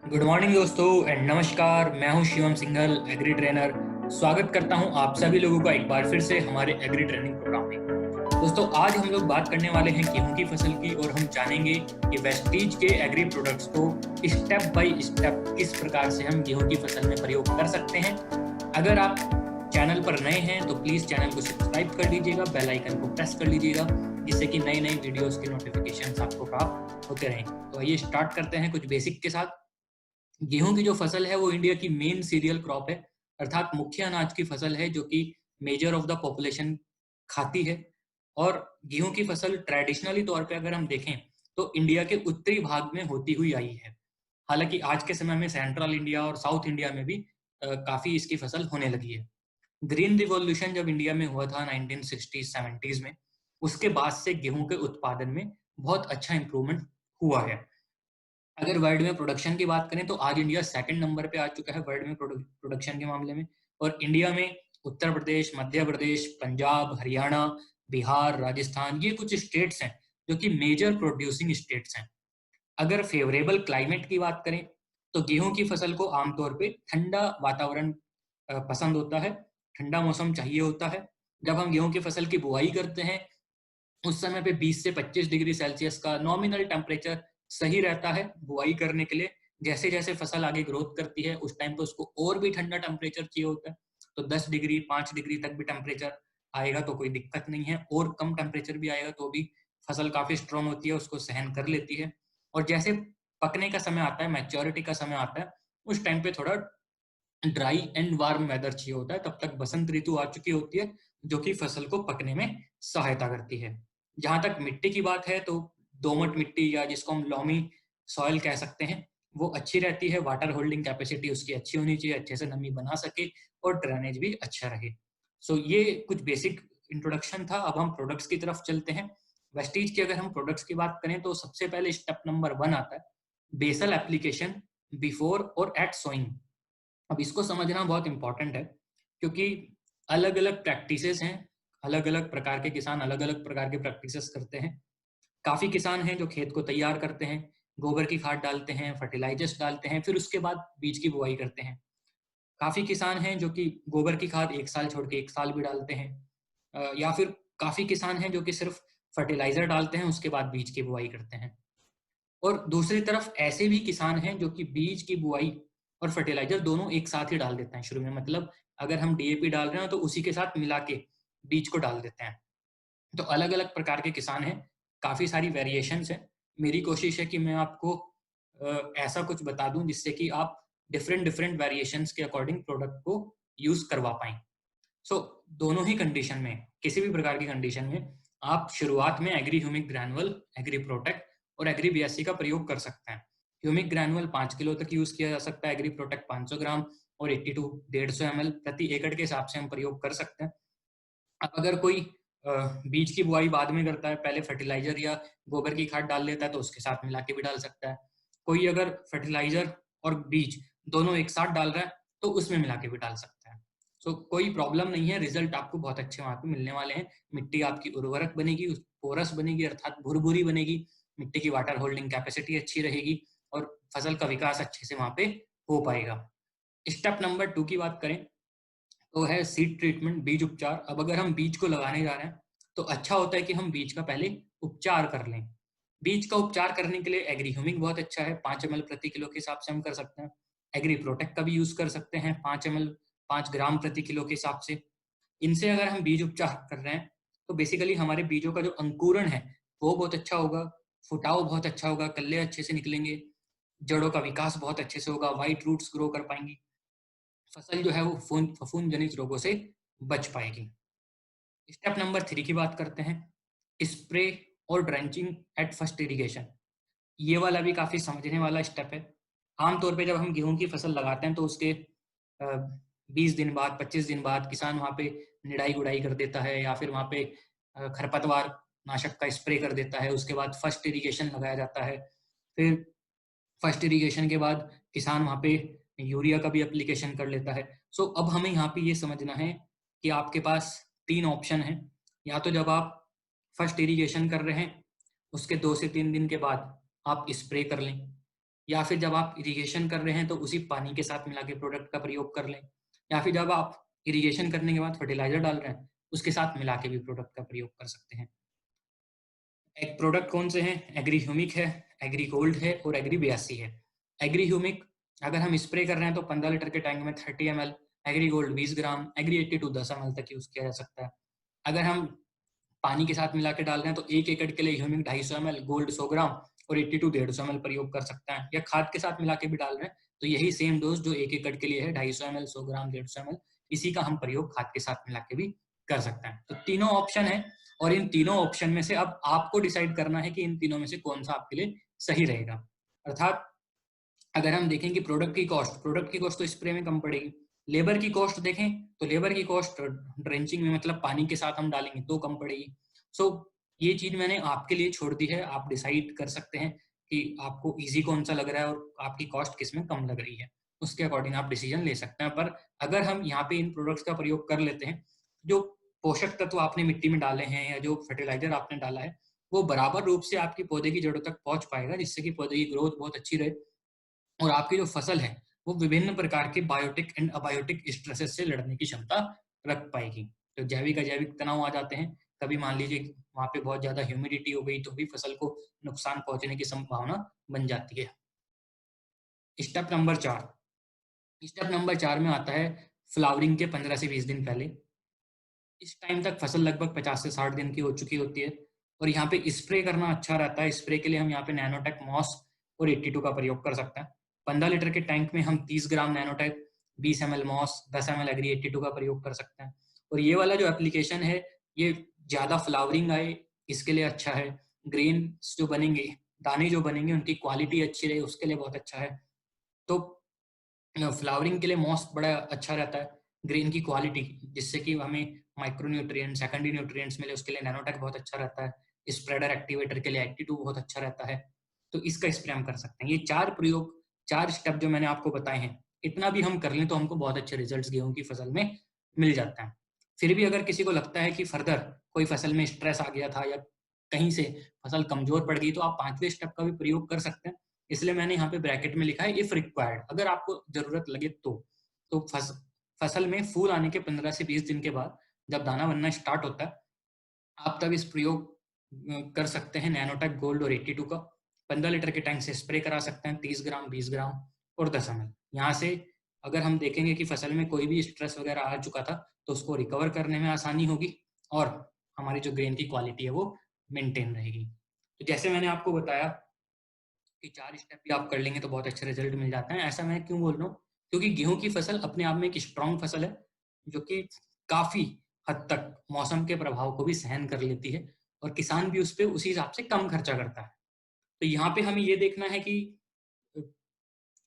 Good morning दोस्तों and नमस्कार। मैं हूं शिवम सिंघल, एग्री ट्रेनर। स्वागत करता हूं आप सभी लोगों का एक बार फिर से हमारे एग्री ट्रेनिंग प्रोग्राम में। दोस्तों, आज हम लोग बात करने वाले हैं गेहूं की फसल की और हम जानेंगे कि वेस्टीज के एग्री प्रोडक्ट्स को स्टेप बाय स्टेप किस प्रकार से हम गेहूं की फसल में प्रयोग कर सकते हैं। अगर आप चैनल पर नए हैं तो प्लीज चैनल को सब्सक्राइब कर लीजिएगा, बेल आइकन को प्रेस कर लीजिएगा, जिससे कि नई नई वीडियोस के नोटिफिकेशंस आपको प्राप्त होते रहें। तो आइए स्टार्ट करते हैं कुछ बेसिक के साथ। गेहूं की जो फसल है वो इंडिया की मेन सीरियल क्रॉप है, अर्थात मुख्य अनाज की फसल है जो कि मेजर ऑफ द पॉपुलेशन खाती है। और गेहूं की फसल ट्रेडिशनली तौर पे अगर हम देखें तो इंडिया के उत्तरी भाग में होती हुई आई है। हालांकि आज के समय में सेंट्रल इंडिया और साउथ इंडिया में भी काफी इसकी फसल होने लगी है। ग्रीन रिवॉल्यूशन जब इंडिया में हुआ था 1960s 70s में, उसके बाद से गेहूं के उत्पादन में बहुत अच्छा इंप्रूवमेंट हुआ है। अगर वर्ल्ड में प्रोडक्शन की बात करें तो आज इंडिया सेकंड नंबर पे आ चुका है वर्ल्ड में प्रोडक्शन के मामले में। और इंडिया में उत्तर प्रदेश, मध्य प्रदेश, पंजाब, हरियाणा, बिहार, राजस्थान, ये कुछ स्टेट्स हैं जो कि मेजर प्रोड्यूसिंग स्टेट्स हैं। अगर फेवरेबल क्लाइमेट की बात करें तो गेहूं की फसल को आमतौर पे ठंडा वातावरण पसंद होता है, ठंडा मौसम चाहिए होता है। जब हम गेहूं की फसल की बुआई करते हैं उस समय पे 20 से 25 डिग्री सेल्सियस का नॉमिनल टेम्परेचर सही रहता है बुआई करने के लिए। जैसे जैसे फसल आगे ग्रोथ करती है उस टाइम पे उसको और भी ठंडा टेम्परेचर चाहिए होता है। तो 10 डिग्री 5 डिग्री तक भी टेम्परेचर आएगा तो कोई दिक्कत नहीं है, और कम टेम्परेचर भी आएगा तो भी फसल काफी स्ट्रांग होती है, उसको सहन कर लेती है। और जैसे पकने का समय आता है, मैच्योरिटी का समय आता है, उस टाइम पे थोड़ा ड्राई एंड वार्म वेदर चाहिए होता है। तब तक बसंत ऋतु आ चुकी होती है जो कि फसल को पकने में सहायता करती है। जहां तक मिट्टी की बात है तो दोमट मिट्टी या जिसको हम लॉमी सॉइल कह सकते हैं वो अच्छी रहती है। वाटर होल्डिंग कैपेसिटी उसकी अच्छी होनी चाहिए, अच्छे से नमी बना सके और ड्रेनेज भी अच्छा रहे। ये कुछ बेसिक इंट्रोडक्शन था। अब हम प्रोडक्ट्स की तरफ चलते हैं। वेस्टीज की अगर हम प्रोडक्ट्स की बात करें तो सबसे पहले स्टेप नंबर 1 आता है बेसल एप्लीकेशन बिफोर और एट सोइंग। अब इसको समझना बहुत इंपॉर्टेंट है क्योंकि अलग अलग प्रैक्टिसेस हैं, अलग अलग प्रकार के किसान अलग अलग प्रकार के प्रैक्टिसेस करते हैं। काफी किसान हैं जो खेत को तैयार करते हैं, गोबर की खाद डालते हैं, फर्टिलाइजर्स डालते हैं, फिर उसके बाद बीज की बुआई करते हैं। काफी किसान हैं जो कि गोबर की खाद एक साल छोड़ के एक साल भी डालते हैं, या फिर काफी किसान हैं जो कि सिर्फ फर्टिलाइजर डालते हैं उसके बाद बीज की बुआई करते हैं। और दूसरी तरफ ऐसे भी किसान हैं जो कि बीज की बुआई और फर्टिलाइजर दोनों एक साथ ही डाल देते हैं शुरू में। मतलब अगर हम डीएपी डाल रहे हैं तो उसी के साथ मिला के बीज को डाल देते हैं। तो अलग अलग प्रकार के किसान हैं, काफी सारी वेरिएशंस हैं। मेरी कोशिश है कि मैं आपको ऐसा कुछ बता दूं जिससे कि आप डिफरेंट डिफरेंट वेरिएशंस के अकॉर्डिंग प्रोडक्ट को यूज करवा पाएं। दोनों ही कंडीशन में, किसी भी प्रकार की कंडीशन में आप शुरुआत में एग्री ह्यूमिक ग्रैनुअल, एग्री प्रोटेक्ट और एग्री बीएससी का प्रयोग कर सकते हैं। ह्यूमिक ग्रैनुअल 5 किलो तक यूज किया जा सकता है, एग्री प्रोटेक्ट 500 ग्राम और 80 टू 150 ml प्रति एकड़ के हिसाब से हम प्रयोग कर सकते हैं। अब अगर कोई बीज की बुआई बाद में करता है, पहले फर्टिलाइजर या गोबर की खाद डाल लेता है तो उसके साथ मिला के भी डाल सकता है। कोई अगर फर्टिलाइजर और बीज दोनों एक साथ डाल रहा है तो उसमें मिला के भी डाल सकता है। कोई प्रॉब्लम नहीं है, रिजल्ट आपको बहुत अच्छे वहां पे मिलने वाले हैं। मिट्टी आपकी उर्वरक बनेगी, पोरस बनेगी अर्थात भुरभुरी बनेगी, मिट्टी की वाटर होल्डिंग कैपेसिटी अच्छी रहेगी और फसल का विकास अच्छे से वहां पे हो पाएगा। स्टेप नंबर 2 की बात करें तो है सीड ट्रीटमेंट, बीज उपचार। अब अगर हम बीज को लगाने जा रहे हैं तो अच्छा होता है कि हम बीज का पहले उपचार कर लें। बीज का उपचार करने के लिए एग्री ह्यूमिक बहुत अच्छा है, 5 ml प्रति किलो के हिसाब से हम कर सकते हैं। एग्री प्रोटेक्ट का भी यूज कर सकते हैं, 5 ml 5 ग्राम प्रति किलो के हिसाब से। इनसे अगर हम बीज उपचार कर रहे हैं तो बेसिकली हमारे बीजों का जो अंकुरण है वो बहुत अच्छा होगा, फुटाव बहुत अच्छा होगा, कल्ले अच्छे से निकलेंगे, जड़ों का विकास बहुत अच्छे से होगा, वाइट रूट्स ग्रो कर पाएंगी, फसल जो है वो फफूंद जनित रोगों से बच पाएगी। स्टेप नंबर 3 की बात करते हैं, स्प्रे और ड्रेंचिंग एट फर्स्ट इरिगेशन। ये वाला भी काफी समझने वाला स्टेप है। आमतौर पे जब हम गेहूं की फसल लगाते हैं तो उसके 20 दिन बाद, 25 दिन बाद किसान वहां पे निड़ाई गुड़ाई कर देता है या फिर वहां पे खरपतवार नाशक का स्प्रे कर देता है। उसके बाद फर्स्ट इरिगेशन लगाया जाता है। फिर फर्स्ट इरिगेशन के बाद किसान वहां पे यूरिया का भी एप्लीकेशन कर लेता है। अब हमें यहाँ पे ये समझना है कि आपके पास 3 ऑप्शन है। या तो जब आप फर्स्ट इरिगेशन कर रहे हैं उसके 2 से 3 दिन के बाद आप स्प्रे कर लें, या फिर जब आप इरिगेशन कर रहे हैं तो उसी पानी के साथ मिला के प्रोडक्ट का प्रयोग कर लें, या फिर जब आप इरिगेशन करने के बाद फर्टिलाइजर डाल रहे हैं उसके साथ मिला के भी प्रोडक्ट का प्रयोग कर सकते हैं। एक प्रोडक्ट कौन से हैं? एग्री ह्यूमिक है, एग्री गोल्ड है और एग्री 82 है। एग्री ह्यूमिक अगर हम स्प्रे कर रहे हैं तो 15 लीटर के टैंक में 30 ml, एग्री गोल्ड 20 ग्राम, एग्री 82 10 ml तक यूज किया जा सकता है। अगर हम पानी के साथ मिला के डाल रहे हैं तो 1 एकड़ के लिए ह्यूमिक 250 ml, गोल्ड 100 ग्राम और 82 150 ml प्रयोग कर सकते हैं। या खाद के साथ मिला के भी डाल रहे हैं तो यही सेम डोज जो 1 एकड़ के लिए है 250 ml, 100 ग्राम, 150 ml, इसी का हम प्रयोग खाद के साथ मिला के भी कर सकते हैं। तो तीनों ऑप्शन है और इन तीनों ऑप्शन में से अब आपको डिसाइड करना है कि इन तीनों में से कौन सा आपके लिए सही रहेगा। अर्थात अगर हम देखें कि प्रोडक्ट की कॉस्ट तो स्प्रे में कम पड़ेगी। लेबर की कॉस्ट देखें तो लेबर की कॉस्ट ड्रेंचिंग में मतलब पानी के साथ हम डालेंगे तो कम पड़ेगी। सो ये चीज मैंने आपके लिए छोड़ दी है, आप डिसाइड कर सकते हैं कि आपको इजी कौन सा लग रहा है और आपकी कॉस्ट किस में कम लग रही है, उसके अकॉर्डिंग आप डिसीजन ले सकते हैं। पर अगर हम यहाँ पे इन प्रोडक्ट्स का प्रयोग कर लेते हैं, जो पोषक तत्व आपने मिट्टी में डाले हैं या जो फर्टिलाइजर आपने डाला है वो बराबर रूप से आपकी पौधे की जड़ों तक पहुंच पाएगा, जिससे कि पौधे की ग्रोथ बहुत अच्छी रहे और आपकी जो फसल है वो विभिन्न प्रकार के बायोटिक एंड अबायोटिक स्ट्रेसेस से लड़ने की क्षमता रख पाएगी। तो जैविक अजैविक तनाव आ जाते हैं, कभी मान लीजिए वहां पे बहुत ज्यादा ह्यूमिडिटी हो गई तो भी फसल को नुकसान पहुंचने की संभावना बन जाती है। स्टेप नंबर 4, स्टेप नंबर 4 में आता है फ्लावरिंग के 15 से 20 दिन पहले। इस टाइम तक फसल लगभग 50 से 60 दिन की हो चुकी होती है और यहाँ पे स्प्रे करना अच्छा रहता है। स्प्रे के लिए हम यहाँ पे नैनोटेक मॉस और 82 का प्रयोग कर सकते हैं। 15 लीटर के टैंक में हम 30 ग्राम नैनोटेक, 20 ml मॉस, 10 ml एग्री 82 का प्रयोग कर सकते हैं। और ये वाला जो एप्लीकेशन है ये ज्यादा फ्लावरिंग आए इसके लिए अच्छा है। ग्रेन जो बनेंगे, दाने जो बनेंगे उनकी क्वालिटी अच्छी रहे उसके लिए बहुत अच्छा है। तो फ्लावरिंग के लिए मॉस बड़ा अच्छा रहता है, ग्रेन की क्वालिटी जिससे कि हमें माइक्रो न्यूट्रिएंट, सेकेंडरी न्यूट्रिएंट्स मिले उसके लिए नैनोटेक बहुत अच्छा रहता है। स्प्रेडर एक्टिवेटर के लिए 82 बहुत अच्छा रहता है, तो इसका स्प्रे हम कर सकते हैं। ये 4 प्रयोग, 4 स्टेप जो मैंने आपको बताए हैं, इतना भी हम कर लें तो हमको बहुत अच्छे रिजल्ट्स गेहूं की फसल में मिल जाता है। फिर भी अगर किसी को लगता है कि फर्दर कोई फसल में स्ट्रेस आ गया था या कहीं से फसल कमजोर पड़ गई तो आप 5वें स्टेप का भी प्रयोग कर सकते हैं। इसलिए मैंने यहाँ पे ब्रैकेट में लिखा है इफ रिक्वायर्ड, अगर आपको जरूरत लगे तो फसल में फूल आने के 15 से 20 दिन के बाद जब दाना बनना स्टार्ट होता है आप तब इस प्रयोग कर सकते हैं नैनोटेक गोल्ड और 82 का। 15 लीटर के टैंक से स्प्रे करा सकते हैं 30 ग्राम, 20 ग्राम और 10 ml। यहाँ से अगर हम देखेंगे कि फसल में कोई भी स्ट्रेस वगैरह आ चुका था तो उसको रिकवर करने में आसानी होगी और हमारी जो ग्रेन की क्वालिटी है वो मेंटेन रहेगी। तो जैसे मैंने आपको बताया कि 4 स्टेप भी आप कर लेंगे तो बहुत अच्छे रिजल्ट मिल जाते हैं। ऐसा मैं क्यों बोल रहा हूँ? क्योंकि गेहूं की फसल अपने आप में एक स्ट्रॉन्ग फसल है जो कि काफी हद तक मौसम के प्रभाव को भी सहन कर लेती है और किसान भी उस पर उसी हिसाब से कम खर्चा करता है। तो यहाँ पे हमें ये देखना है कि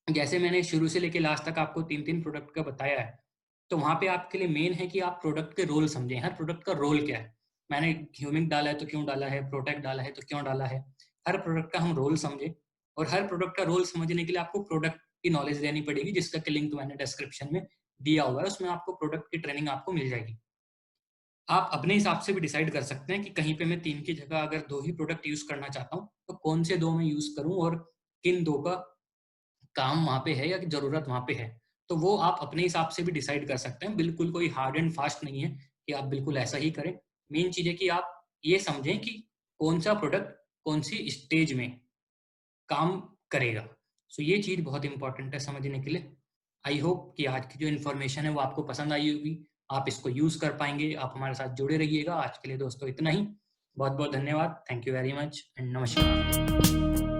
जैसे मैंने शुरू से लेके लास्ट तक आपको 3-3 प्रोडक्ट का बताया है, तो वहां पे आपके लिए मेन है कि आप प्रोडक्ट के रोल समझें, हर प्रोडक्ट का रोल क्या है। मैंने ह्यूमिक डाला है तो क्यों डाला है, प्रोटेक्ट डाला है तो क्यों डाला है, हर प्रोडक्ट का हम रोल समझे। और हर प्रोडक्ट का रोल समझने के लिए आपको प्रोडक्ट की नॉलेज देनी पड़ेगी, जिसका लिंक मैंने डिस्क्रिप्शन में दिया हुआ है, उसमें आपको प्रोडक्ट की ट्रेनिंग आपको मिल जाएगी। आप अपने हिसाब से भी डिसाइड कर सकते हैं कि कहीं पे मैं 3 की जगह अगर 2 ही प्रोडक्ट यूज करना चाहता हूँ तो कौन से 2 मैं यूज करूँ और किन 2 का काम वहां पे है या जरूरत वहां पे है। तो वो आप अपने हिसाब से भी डिसाइड कर सकते हैं, बिल्कुल कोई हार्ड एंड फास्ट नहीं है कि आप बिल्कुल ऐसा ही करें। मेन चीज है कि आप ये समझें कि कौन सा प्रोडक्ट कौन सी स्टेज में काम करेगा। सो ये चीज बहुत इंपॉर्टेंट है समझने के लिए। आई होप कि आज की जो इन्फॉर्मेशन है वो आपको पसंद आई होगी, आप इसको यूज कर पाएंगे। आप हमारे साथ जुड़े रहिएगा। आज के लिए दोस्तों इतना ही। बहुत बहुत धन्यवाद। Thank you very much and नमस्कार।